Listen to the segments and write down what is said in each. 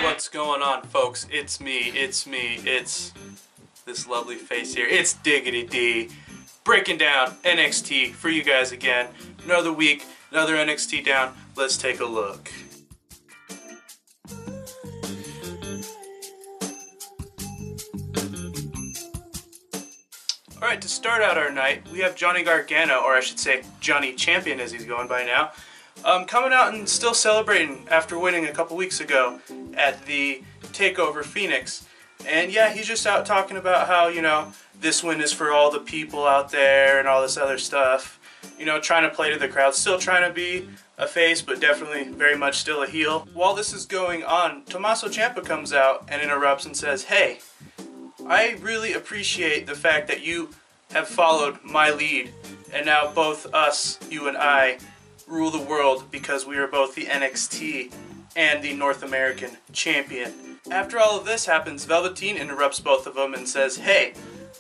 What's going on, folks? It's it's this lovely face here. It's Diggity D, breaking down NXT for you guys again. Another week, another NXT down. Let's take a look. Alright, to start out our night, we have Johnny Gargano, or I should say Johnny Champion as he's going by now, coming out and still celebrating after winning a couple weeks ago at the TakeOver Phoenix. And yeah, he's just out talking about how, you know, this win is for all the people out there and all this other stuff. You know, trying to play to the crowd, still trying to be a face, but definitely very much still a heel. While this is going on, Tommaso Ciampa comes out and interrupts and says, "Hey, I really appreciate the fact that you have followed my lead, and now both us, you and I, rule the world because we are both the NXT and the North American champion." After all of this happens, Velveteen interrupts both of them and says, "Hey,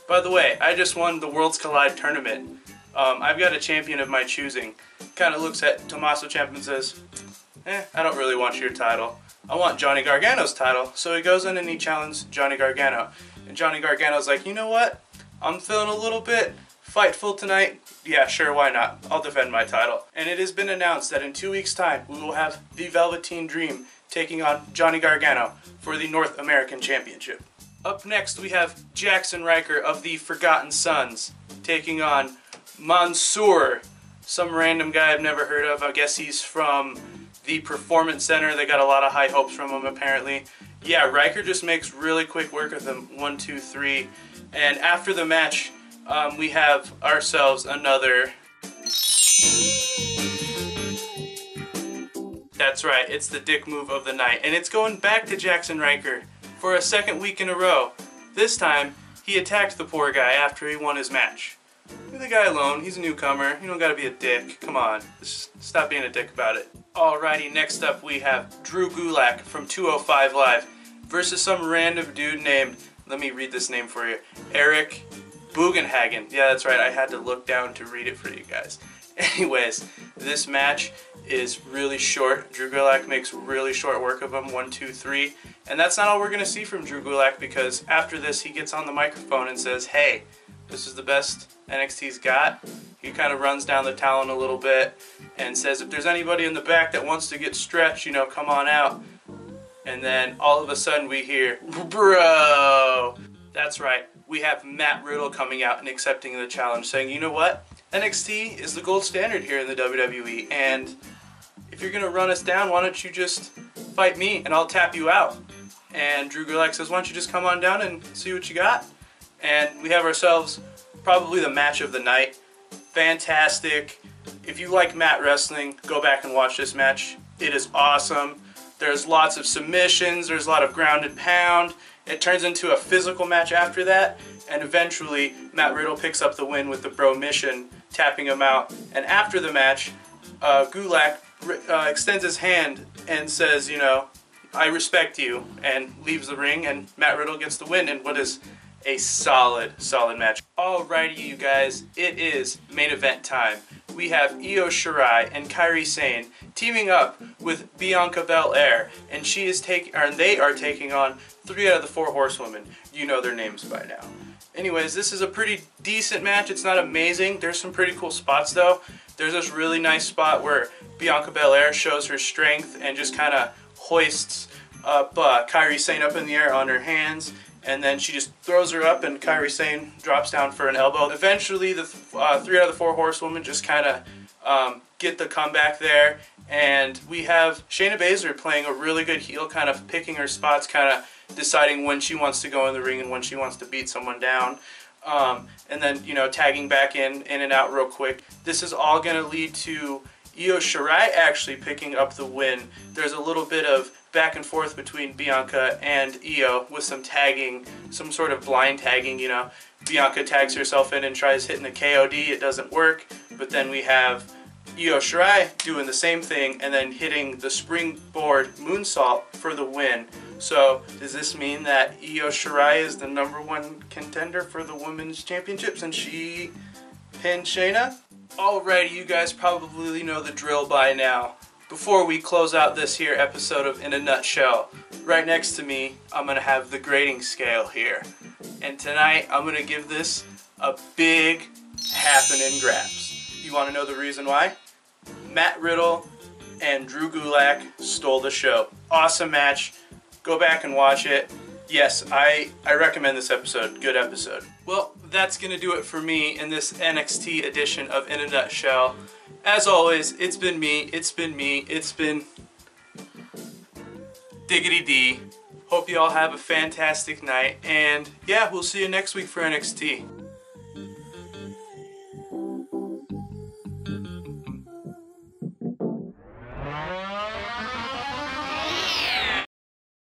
by the way, I just won the Worlds Collide tournament. I've got a champion of my choosing." Kind of looks at Tommaso Ciampa and says, I don't really want your title. I want Johnny Gargano's title. So he goes in and he challenges Johnny Gargano. And Johnny Gargano's like, "You know what? I'm feeling a little bit fightful tonight. Yeah, sure, why not? I'll defend my title." And it has been announced that in 2 weeks' time, we will have the Velveteen Dream taking on Johnny Gargano for the North American Championship. Up next, we have Jackson Ryker of the Forgotten Sons taking on Mansoor, some random guy I've never heard of. I guess he's from the Performance Center. They got a lot of high hopes from him, apparently. Yeah, Ryker just makes really quick work of him. 1, 2, 3. And after the match, we have ourselves another... That's right, it's the dick move of the night. And it's going back to Jackson Ryker for a second week in a row. This time, he attacked the poor guy after he won his match. Leave the guy alone, he's a newcomer. You don't gotta be a dick. Come on, just stop being a dick about it. Alrighty, next up we have Drew Gulak from 205 Live versus some random dude named, let me read this name for you, Eric Bugenhagen. Yeah, that's right, I had to look down to read it for you guys. Anyways, this match is really short. Drew Gulak makes really short work of him, 1, 2, 3. And that's not all we're going to see from Drew Gulak, because after this he gets on the microphone and says, "Hey, this is the best NXT's got." He kind of runs down the talent a little bit and says, "If there's anybody in the back that wants to get stretched, you know, come on out." And then all of a sudden we hear, "Bro!" That's right, we have Matt Riddle coming out and accepting the challenge, saying, "You know what? NXT is the gold standard here in the WWE, and if you're going to run us down, why don't you just fight me and I'll tap you out?" And Drew Gulak says, "Why don't you just come on down and see what you got?" And we have ourselves probably the match of the night. Fantastic. If you like mat wrestling, go back and watch this match. It is awesome. There's lots of submissions, there's a lot of ground and pound. It turns into a physical match after that, and eventually Matt Riddle picks up the win with the Bro Mission, tapping him out. And after the match, Gulak extends his hand and says, you know, "I respect you," and leaves the ring, and Matt Riddle gets the win in what is a solid match. Alrighty, you guys, it is main event time. We have Io Shirai and Kairi Sane teaming up with Bianca Belair, and they are taking on 3 out of the 4 horsewomen. You know their names by now. Anyways, this is a pretty decent match. It's not amazing. There's some pretty cool spots though. There's this really nice spot where Bianca Belair shows her strength and just kind of hoists up Kairi Sane up in the air on her hands. And then she just throws her up and Kairi Sane drops down for an elbow. Eventually, the 3 out of the 4 horsewomen just kind of get the comeback there. And we have Shayna Baszler playing a really good heel, kind of picking her spots, kind of deciding when she wants to go in the ring and when she wants to beat someone down. And then, you know, tagging back in and out real quick. This is all going to lead to Io Shirai actually picking up the win. There's a little bit of back and forth between Bianca and Io with some tagging, some sort of blind tagging, you know. Bianca tags herself in and tries hitting the KOD. It doesn't work. But then we have Io Shirai doing the same thing and then hitting the springboard moonsault for the win. So does this mean that Io Shirai is the #1 contender for the Women's Championship since she pinned Shayna? Alrighty, you guys probably know the drill by now. before we close out this here episode of In a Nutshell, right next to me, I'm going to have the grading scale here. And tonight, I'm going to give this a big happening graps. You want to know the reason why? Matt Riddle and Drew Gulak stole the show. Awesome match. Go back and watch it. Yes, I recommend this episode. Good episode. Well, that's going to do it for me in this NXT edition of In a Nutshell. As always, it's been me, it's been Diggity D. Hope you all have a fantastic night, and yeah, we'll see you next week for NXT.